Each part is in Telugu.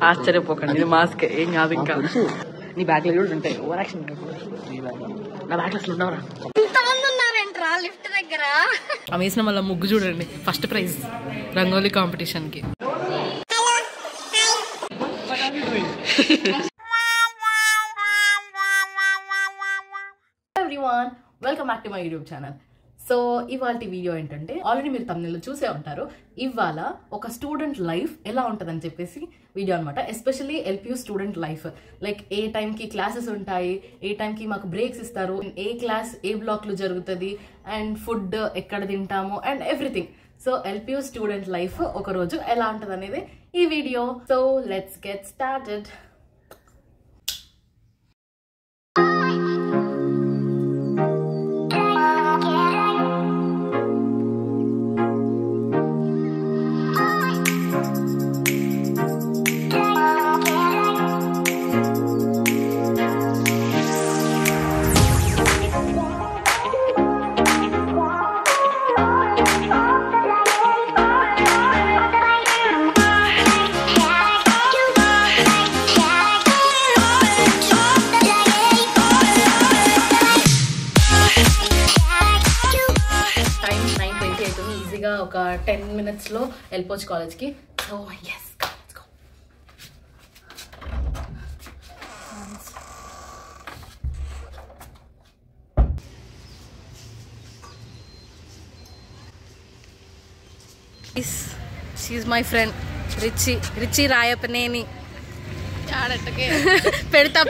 ఆశ్చర్యపోకండి, ఇది మాస్క్ ఏం కాదు. ఇంకా నీ బ్యాగ్ లో కూడా ఉంటాయి. Over action. నా బ్యాగ్ అసలు ఉండవరా? లిఫ్ట్ దగ్గర ఆమె వేసిన మళ్ళీ ముగ్గు చూడండి. ఫస్ట్ ప్రైజ్ రంగోలీ కాంపిటీషన్ కి. Everyone, welcome back to my YouTube channel. So ఇవాళ వీడియో ఏంటంటే, ఆల్రెడీ మీరు తమిళలో చూసే ఉంటారు. ఇవాళ ఒక స్టూడెంట్ లైఫ్ ఎలా ఉంటుందని చెప్పేసి వీడియో అనమాట. Especially LPU student life. Like ఏ టైంకి క్లాసెస్ ఉంటాయి, ఏ టైంకి మాకు బ్రేక్స్ ఇస్తారు, ఏ క్లాస్ ఏ బ్లాక్లో జరుగుతుంది, అండ్ ఫుడ్ ఎక్కడ తింటాము, and everything. So LPU student life ఒక రోజు ఎలా ఉంటుంది అనేది ఈ video. So let's get started. ఒక 10 minutes లో వెళ్ళిపోవచ్చు కాలేజ్కి. So yes, let's go. She is my friend Richi Rayapaneni.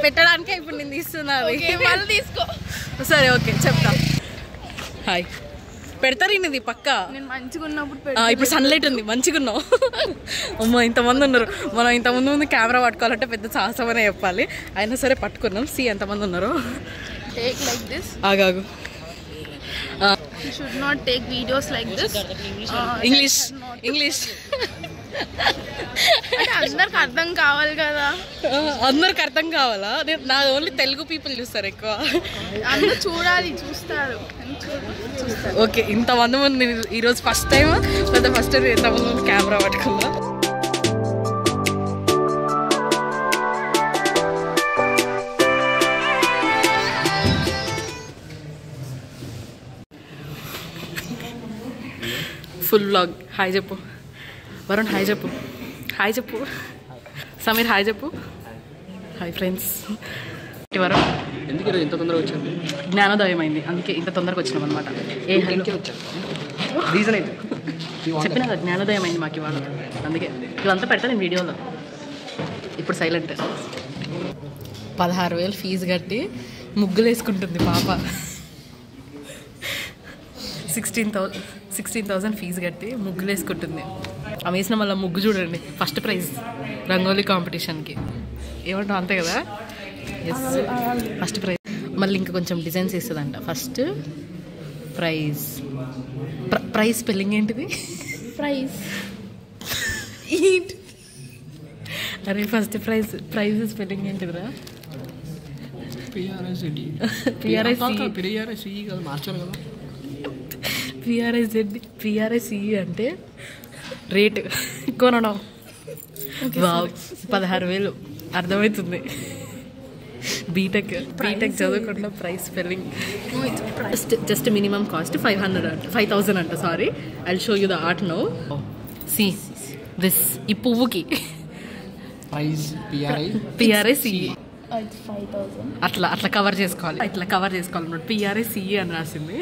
పెట్టడానికే ఇప్పుడు నేను తీస్తున్నాను. తీసుకో. సరే ఓకే, చెప్తా. హాయ్. పెడతారు ఇది పక్క. నేను మంచిగా ఉన్నప్పుడు ఇప్పుడు సన్లైట్ ఉంది, మంచిగా ఉన్నావు. అమ్మ ఇంతమంది ఉన్నారు. మనం ఇంతమంది కెమెరా పట్టుకోవాలంటే పెద్ద సాహసం అనే చెప్పాలి. అయినా సరే పట్టుకున్నాం. సి ఎంతమంది ఉన్నారు. Take like this. ఆగాగు. You should not take videos like this. English అంటే అందరికి అర్థం కావాలి కదా. అందరికి అర్థం కావాలా? నా ఓన్లీ తెలుగు పీపుల్ చూస్తారు ఎక్కువ. అందరూ చూస్తారు. ఓకే, ఇంతమంది ఈరోజు ఫస్ట్ టైం ఇంతమంది కెమెరా పట్టుకున్నా. Full vlog. హాయ్ చెప్పు వరుణ్. హాయ్ చెప్పు సమీర్. హాయ్ చెప్పు. Hi friends. వరుణ్ ఎందుకు ఇంత తొందరగా వచ్చాను? జ్ఞానోదయం అయింది, అందుకే ఇంత తొందరగా వచ్చినాం అనమాట. రీజన్ అయితే చెప్పిన కదా, జ్ఞానోదయం అయింది మాకు ఇవాళ. అందుకే ఇవంతా పెడతా నేను వీడియోలో. ఇప్పుడు సైలెంట్. 16,000 ఫీజు కట్టి ముగ్గులు వేసుకుంటుంది పాప. 16,000 ఫీజు కట్టి ముగ్గులు వేసుకుంటుంది. ఆమె వేసిన మళ్ళీ ముగ్గు చూడండి. ఫస్ట్ ప్రైజ్ రంగోలీ కాంపిటీషన్కి. ఏమంటావు, అంతే కదా? Yes, first prize. మళ్ళీ ఇంకా కొంచెం డిజైన్స్ వేస్తుందంట. ఫస్ట్ ప్రైజ్ స్పెల్లింగ్ ఏంటిది? అరే ఫస్ట్ ప్రైజ్ స్పెల్లింగ్ ఏంటిదిరా? పిఆర్ఐసి అంటే రేటు కొనడం. 16,000 అర్థమవుతుంది. బీటెక్ చదువుకుండా price spelling. Just minimum cost 5,000 అంట. Sorry, I will show you the art now. See this. ఈ పువ్వుకి పిఆర్ఐసి అట్లా కవర్ చేసుకోవాలి. అన్నమాట. పిఆర్ఐసి అని రాసింది.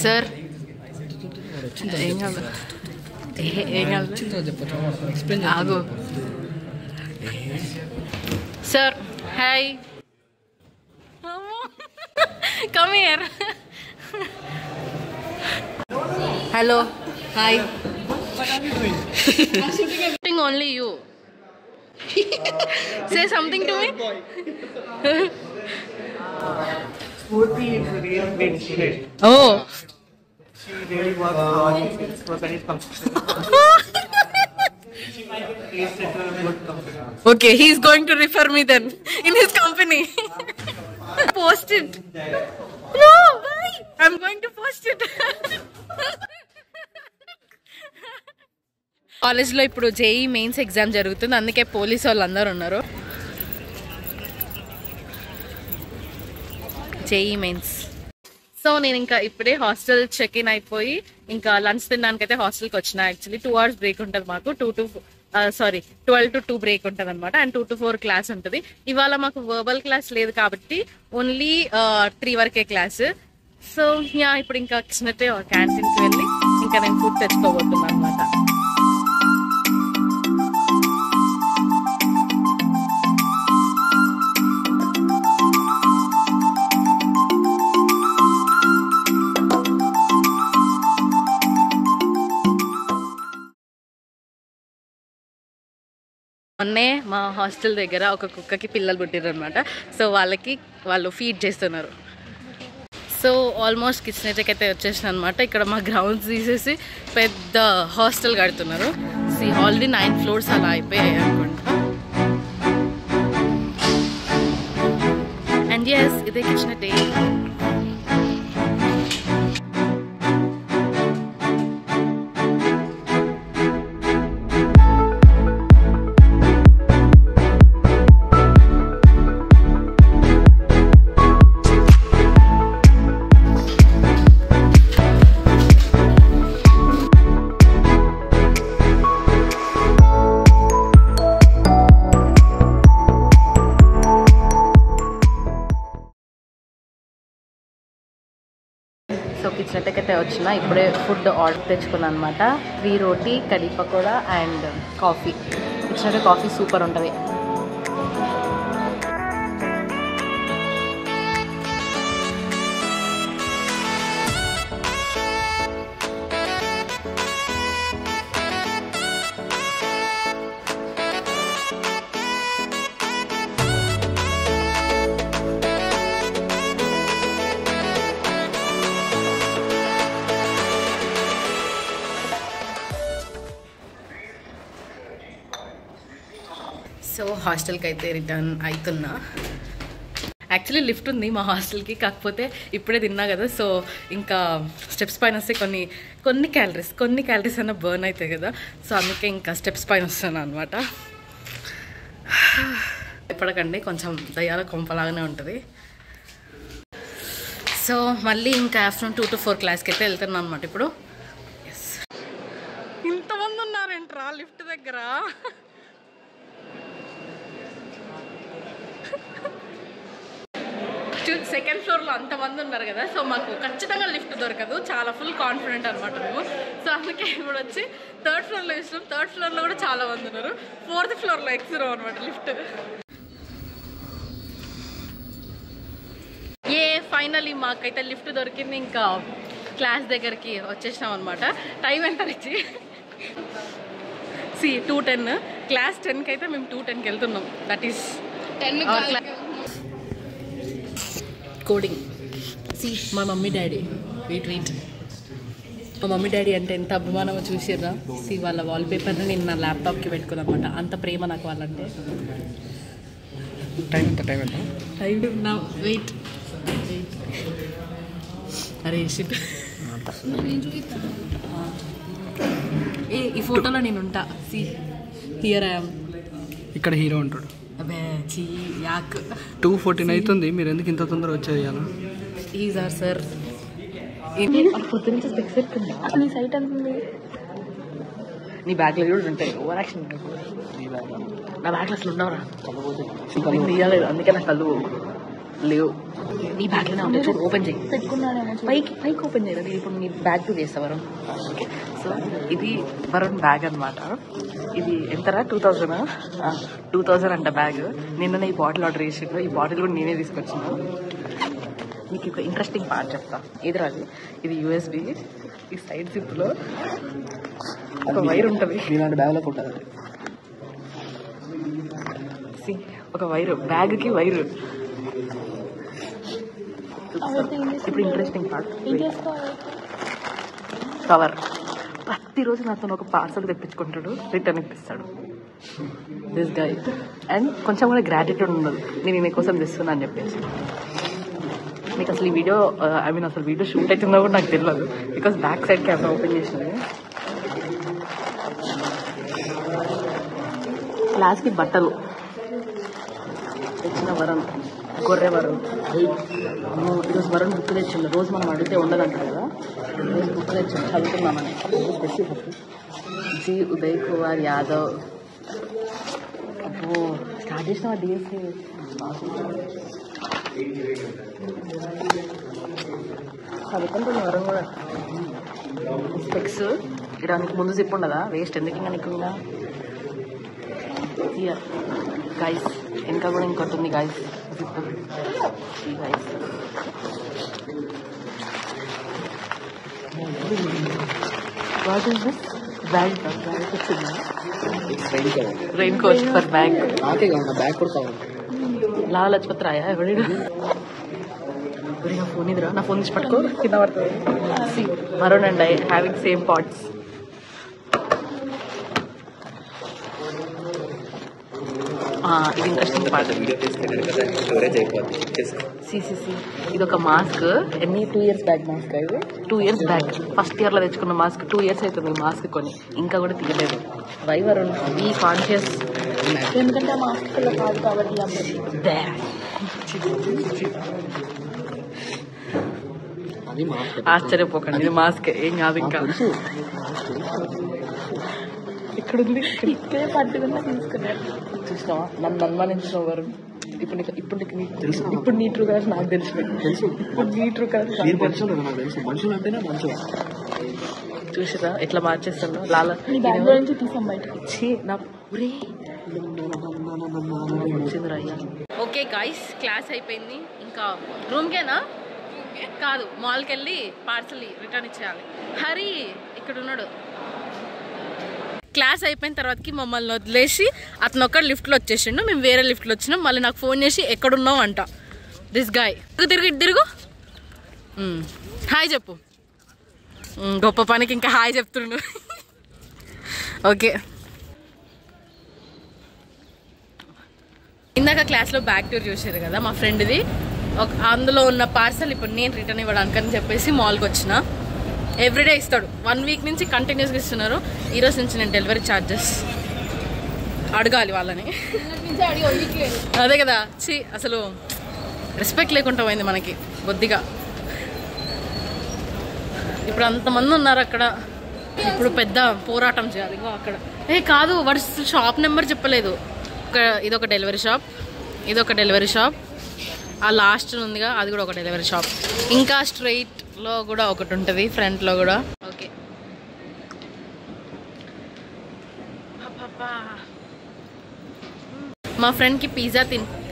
సార్ ఏం కాదు. ఆగు sir. Hi. Come here. Hello. Hi. Only you. Say something to me. Oh. She really works hard when it comes to she might get placed into a good company. Okay, he's going to refer me then in his company. Post it. No, why? I'm going to post it. కాలేజ్లో ఇప్పుడు జేఈ మెయిన్స్ ఎగ్జామ్ జరుగుతుంది, అందుకే పోలీసు వాళ్ళు అందరూ ఉన్నారు. JEE mains. సో నేను ఇంకా ఇప్పుడే హాస్టల్ చెక్ ఇన్ అయిపోయి ఇంకా లంచ్ తినడానికి అయితే హాస్టల్కి వచ్చిన. యాక్చువల్లీ 2 hours బ్రేక్ ఉంటుంది మాకు, 12 to 2 బ్రేక్ ఉంటుంది అనమాట. అండ్ 2 to 4 క్లాస్ ఉంటుంది. ఇవాళ మాకు వర్బల్ క్లాస్ లేదు కాబట్టి ఓన్లీ 3 వరకే క్లాస్. సో ఇప్పుడు ఇంకా వచ్చినట్టే క్యాంటీన్కి వెళ్ళి ఇంకా నేను ఫుడ్ తెచ్చుకోబోతున్నాను అనమాట. మొన్నే మా హాస్టల్ దగ్గర ఒక కుక్కకి పిల్లలు పుట్టిరు అనమాట. సో వాళ్ళు ఫీడ్ చేస్తున్నారు. సో ఆల్మోస్ట్ కిచెన్ అయితే వచ్చేసిన అనమాట. ఇక్కడ మా గ్రౌండ్స్ తీసేసి పెద్ద హాస్టల్ కడుతున్నారు. ఆల్రెడీ 9 floors అలా అయిపోయాయి అనుకుంటా. అండ్ ఎస్, ఇదే కిచెన్ అయితే. సో కిచెన్ అయితే వచ్చిన. ఇప్పుడే ఫుడ్ ఆర్డర్ తెచ్చుకున్నాను అనమాట. 3 రోటీ, curry pakoda and coffee. Kitchen coffee super ఉంటుంది. సో హాస్టల్కి అయితే రిటర్న్ అవుతున్నా. యాక్చువల్లీ లిఫ్ట్ ఉంది మా హాస్టల్కి, కాకపోతే ఇప్పుడే తిన్నా కదా. సో ఇంకా స్టెప్స్ పైన వస్తే కొన్ని క్యాలరీస్ అన్న బర్న్ అవుతాయి కదా. సో అందుకే ఇంకా స్టెప్స్ పైన వస్తున్నాను అనమాట. ఎప్పటికండి కొంచెం దయ్యాల కొంపలాగానే ఉంటుంది. సో మళ్ళీ ఇంకా ఆఫ్టర్నూన్ 2 to 4 క్లాస్కి అయితే వెళ్తున్నాను అనమాట. ఇప్పుడు ఇంతమంది ఉన్నారేంట్రా లిఫ్ట్ దగ్గర. సెకండ్ ఫ్లోర్లో అంతమంది ఉన్నారు కదా. సో మాకు ఖచ్చితంగా లిఫ్ట్ దొరకదు, చాలా ఫుల్ కాన్ఫిడెంట్ అనమాట మేము. సో అందుకే ఇప్పుడు వచ్చి 3rd floorలో ఇస్తాం. 3rd floorలో కూడా చాలా మంది ఉన్నారు. 4th floorలో ఎక్కువ అనమాట లిఫ్ట్. ఫైనలీ మాకైతే లిఫ్ట్ దొరికింది. ఇంకా క్లాస్ దగ్గరికి వచ్చేసినాం అనమాట. టైం ఎంత ఇచ్చి 2:10, క్లాస్ 10కి అయితే మేము 2:10కి వెళ్తున్నాం. That is 10 coding. మా మమ్మీ డాడీ వెయిట్ మా మమ్మీ డాడీ అంటే ఎంత అభిమానమో చూసిర్రా. వాళ్ళ వాల్పేపర్ని నేను నా ల్యాప్టాప్కి పెట్టుకున్నాను అనమాట. అంత ప్రేమ నాకు వాళ్ళంటే. టైం నా వెయిట్ అరే షిట్. ఈ ఫోటోలో నేను ఉంటా. Here I am. ఇక్కడ హీరో ఉంటాడు. అబ్బే చీ యాక్. 2:14 అవుతుంది. మీరు ఎందుకు ఇంత తొందరగా వచ్చేయాలి? ఈజ్ ఆర్ సార్. నీ సైట్ అంతుంది. నీ బ్యాగ్లో కూడా ఉంటాయి. Over action. నా బ్యాగ్లో అసలు ఉన్నావురా. తీయలేదు, అందుకే నాకు కళ్ళు లేవు. నీ బ్యాగ్లోనే ఉంటాయి, చూడు. ఓపెన్ చేయి. పెట్టుకున్నాను పైకి ఓపెన్ చేయలేదు. ఇప్పుడు నీ బ్యాగ్ టు చేస్తా వరుణ్. ఓకే, సో ఇది వరుణ్ బ్యాగ్ అనమాట. ఇది ఎంతరా? 2000 అంట బ్యాగ్. నిన్న ఈ బాటిల్ ఆర్డర్ చేసిండు. ఈ బాటిల్ కూడా నేనే తీసుకొచ్చిన. మీకు ఒక ఇంట్రెస్టింగ్ పార్ట్ చెప్తా. ఎదురు ఇది USB. ఈ సైడ్ జిప్లో ఒక వైర్ ఉంటుంది. ఇలాంటి బ్యాగ్లో ఉంటుంది. ఒక వైరు, బ్యాగ్కి వైరు. ఇప్పుడు ఇంట్రెస్టింగ్ పార్ట్. కవర్. ప్రతిరోజు నాతో ఒక పార్సల్ తెప్పించుకుంటాడు, రిటర్న్ ఇప్పిస్తాడు దిస్ గై. అండ్ కొంచెం కూడా గ్రాటిట్యూడ్ ఉండదు, నేను మీకోసం తెస్తున్నా అని చెప్పేసి. మీకు అసలు ఈ వీడియో అసలు వీడియో షూట్ అవుతుందో కూడా నాకు తెలియదు, because back side camera open చేసినది. క్లాస్కి బట్టలు తెచ్చిన వరుణ్, గొర్రె వరుణ్. ఈరోజు వరుణ్ బుక్ తెచ్చిండు. రోజు మనం అడిగితే ఉండదంటారు కదా, రోజు బుక్ తెచ్చిండు, చదువుతున్నామని. జీ ఉదయ్ కుమార్ యాదవ్. అబ్బో స్టార్ట్ చేసిన డిఎస్సి. చదువుకుంటుంది వరుణ్ కూడా. స్పెక్స్ ఇడానికి ముందు జిప్ ఉండదా, వేస్ట్ ఎందుకు ఇంకా నీకు ఇంకా. ఇయర్ గైస్ ఇంకా కూడా ఇంకోటి ఉంది guys, zip guys. What is this? Bag వచ్చిందా? Raincoat for bag. Bag కూడా కావాలి. లాలా లజపత్ రాయా ఎవరి? నా ఫోన్ ఇదిరా, నా ఫోన్ తీసి పట్టుకో, కింద పడుతుంది. Varun and I having same pots. ఇది ఇంట్రెస్టింగ్ పార్ట్. సిసిసి ఇది ఒక మాస్క్. ఎన్ని 2 years బ్యాక్ మాస్క్. ఇది 2 years బ్యాక్ ఫస్ట్ ఇయర్లో తెచ్చుకున్న మాస్క్. 2 years అవుతుంది మాస్క్ కొని, ఇంకా కూడా తీయలేదు. వై వరుణ్ ఈ కాన్షియస్? ఎందుకంటే ఆ మాస్క్ పిల్ల కాదు కాబట్టి. ఆశ్చర్యపోకండి, ఇది మాస్క్ ఏం కాదు. ఇంకా ఇక్కడుంది, ఇక్కడే పట్టుకున్నా తీసుకున్నారు. చూసినావా నన్ను అనుమానించిన వరుణ్. ఇప్పుడు నీ ట్రూ కలర్స్ నాకు తెలుసు. ఇప్పుడు నీ ట్రూ కలర్స్ చూసిరా ఎట్లా మార్చేస్తాను. లాలా తీసాం బయట. ఓకే గాయ్స్, క్లాస్ అయిపోయింది. ఇంకా రూమ్కేనా కాదు, మాల్కి వెళ్ళి పార్సల్ రిటర్న్ ఇచ్చేయాలి. హరి ఇక్కడ ఉన్నాడు. క్లాస్ అయిపోయిన తర్వాతకి మమ్మల్ని వదిలేసి అతను ఒక్కడు లిఫ్ట్లో వచ్చేసిండు. మేము వేరే లిఫ్ట్లో వచ్చినాం. మళ్ళీ నాకు ఫోన్ చేసి ఎక్కడున్నావు అంట. దిస్ గాయ్ తిరుగు హాయ్ చెప్పు. గొప్ప పనికి ఇంకా హాయ్ చెప్తుండు. ఓకే, ఇందాక క్లాస్లో బ్యాక్ టూర్ చూసారు కదా మా ఫ్రెండ్ది. అందులో ఉన్న పార్సల్ ఇప్పుడు నేను రిటర్న్ ఇవ్వడానికి అని చెప్పేసి మాల్కి వచ్చిన. ఎవ్రీడే ఇస్తాడు. 1 week నుంచి కంటిన్యూస్గా ఇస్తున్నారు. ఈరోజు నుంచి నేను డెలివరీ ఛార్జెస్ అడగాలి వాళ్ళని. అదే కదా, అసలు రెస్పెక్ట్ లేకుండా పోయింది మనకి కొద్దిగా. ఇప్పుడు అంతమంది ఉన్నారు అక్కడ. ఇప్పుడు పెద్ద పోరాటం చేయాలి. అక్కడ కాదు, వాడు షాప్ నెంబర్ చెప్పలేదు. ఇదొక డెలివరీ షాప్, ఇదొక డెలివరీ షాప్, ఆ లాస్ట్ ఉందిగా అది కూడా ఒక డెలివరీ షాప్. ఇంకా స్ట్రైట్లో కూడా ఒకటి ఉంటుంది, ఫ్రంట్లో కూడా. ఓకే, మా ఫ్రెండ్కి పిజ్జా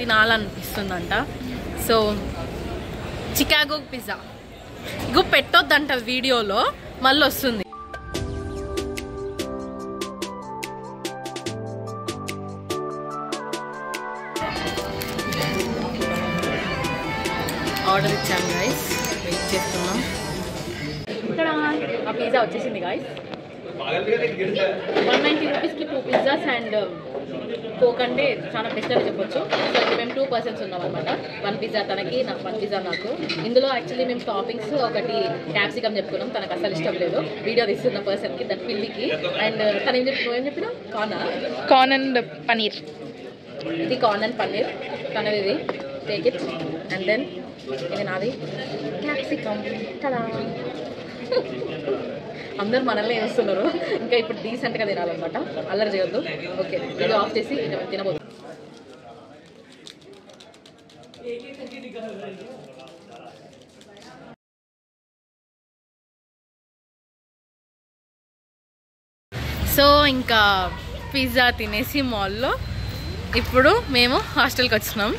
తినాలనిపిస్తుందంట. సో చికాగో పిజ్జా ఇగో పెట్టొద్దంట వీడియోలో, మళ్ళీ వస్తుంది. ఆర్డర్ ఇచ్చాను గైస్, వెయిట్ చేస్తున్నాం. ఇక్కడ ఆ పిజ్జా వచ్చేసింది గైస్. 190 రూపీస్కి 2 pizzas అండ్ కోక్ అంటే చాలా బెస్ట్ అని చెప్పొచ్చు. సో మేము 2 persons ఉన్నాం అనమాట. 1 pizza తనకి, 1 pizza నాకు. ఇందులో యాక్చువల్లీ మేము టాపింగ్స్ ఒకటి క్యాప్సికమ్ చెప్పుకున్నాం, తనకు అసలు ఇష్టం లేదు. వీడియో తీస్తున్న పర్సన్కి, దాని పిల్లికి. అండ్ తను నువ్వేం చెప్పినా కార్న్ అండ్ పన్నీర్. ఇది కార్న్ అండ్ పన్నీర్ తనది. ఇది టేక్ ఇట్. అండ్ దెన్ ఇది నాది క్యాప్సికమ్. కదా అందరు మనల్ని వేస్తున్నారు. ఇంకా ఇప్పుడు డీసెంట్గా తినాలన్నమాట, అల్లరి చేయొద్దు. ఓకే, ఇది ఆఫ్ చేసి తినబోదు. సో ఇంకా పిజ్జా తినేసి మాల్లో ఇప్పుడు మేము హాస్టల్కి వచ్చినాం.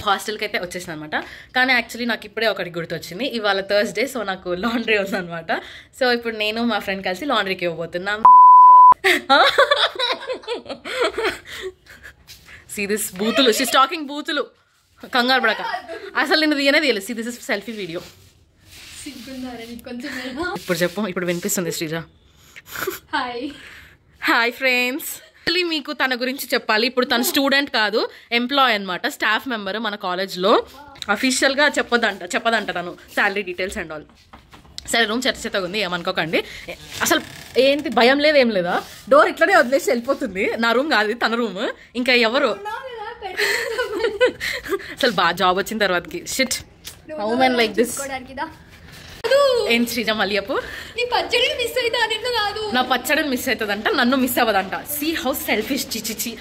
హాస్టల్కి అయితే వచ్చేసింది అనమాట. కానీ యాక్చువల్లీ నాకు ఇప్పుడే ఒకటి గుర్తొచ్చింది. ఇవాళ థర్స్డే, సో నాకు లాండ్రీ ఉందనమాట. సో ఇప్పుడు నేను మా ఫ్రెండ్ కలిసి లాండ్రీకి ఇవ్వబోతున్నాం. సీ దిస్ బూతులు, షీస్ టాకింగ్ బూతులు. కంగారు పడక, అసలు నేను తీయనే తీయలేదు. See this is selfie video. ఇప్పుడు చెప్పు, ఇప్పుడు వినిపిస్తుంది శ్రీజ. Hi friends. మీకు తన గురించి చెప్పాలి. ఇప్పుడు తన స్టూడెంట్ కాదు, ఎంప్లాయ్ అనమాట, స్టాఫ్ మెంబర్ మన కాలేజ్లో. అఫీషియల్గా చెప్పదంట తను శాలరీ డీటెయిల్స్ అండ్ ఆల్. సరే రూమ్ చెత్తగా ఉంది ఏమనుకోకండి. అసలు ఏంటి భయం లేదు ఏం లేదా, డోర్ ఇట్లనే వదిలేసి వెళ్ళిపోతుంది. నా రూమ్ కాదు తన రూమ్. ఇంకా ఎవరు అసలు బాగా జాబ్ వచ్చిన తర్వాతకి షిట్ ఉమెన్ లైక్ దిస్. ఏం శ్రీజ మళ్ళీ చెప్పు. నా పచ్చడిని మిస్ అవుతుందంట, నన్ను మిస్ అవ్వదంట. See how selfish. చిచి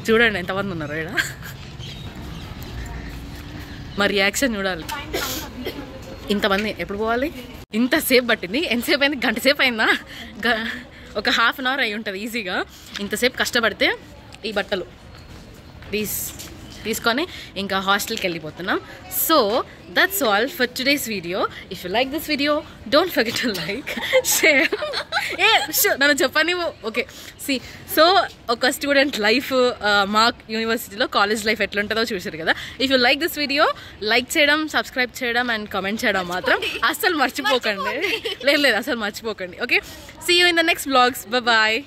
చూడండి ఎంతమంది ఉన్నారు ఇక్కడ. మా రియాక్షన్ చూడాలి. ఇంతమంది ఎప్పుడు పోవాలి? ఇంతసేపు పట్టింది. ఎంతసేపు అయింది? గంట సేపు అయిందా? ఒక హాఫ్ అన్ అవర్ అయి ఉంటుంది ఈజీగా. ఇంతసేపు కష్టపడితే ఈ బట్టలు తీసుకొని ఇంకా హాస్టల్కి వెళ్ళిపోతున్నాం. So that's all for today's video. If you like this video don't forget to like, share. నన్ను చెప్పని. ఓకే సి, సో ఒక స్టూడెంట్ లైఫ్ మా యూనివర్సిటీలో కాలేజ్ లైఫ్ ఎట్లుంటుందో చూసారు కదా. If you like this video like చేయడం, సబ్స్క్రైబ్ చేయడం అండ్ కామెంట్ చేయడం మాత్రం అస్సలు మర్చిపోకండి. లేదు అసలు మర్చిపోకండి. Okay, see you in the next vlogs. Bye.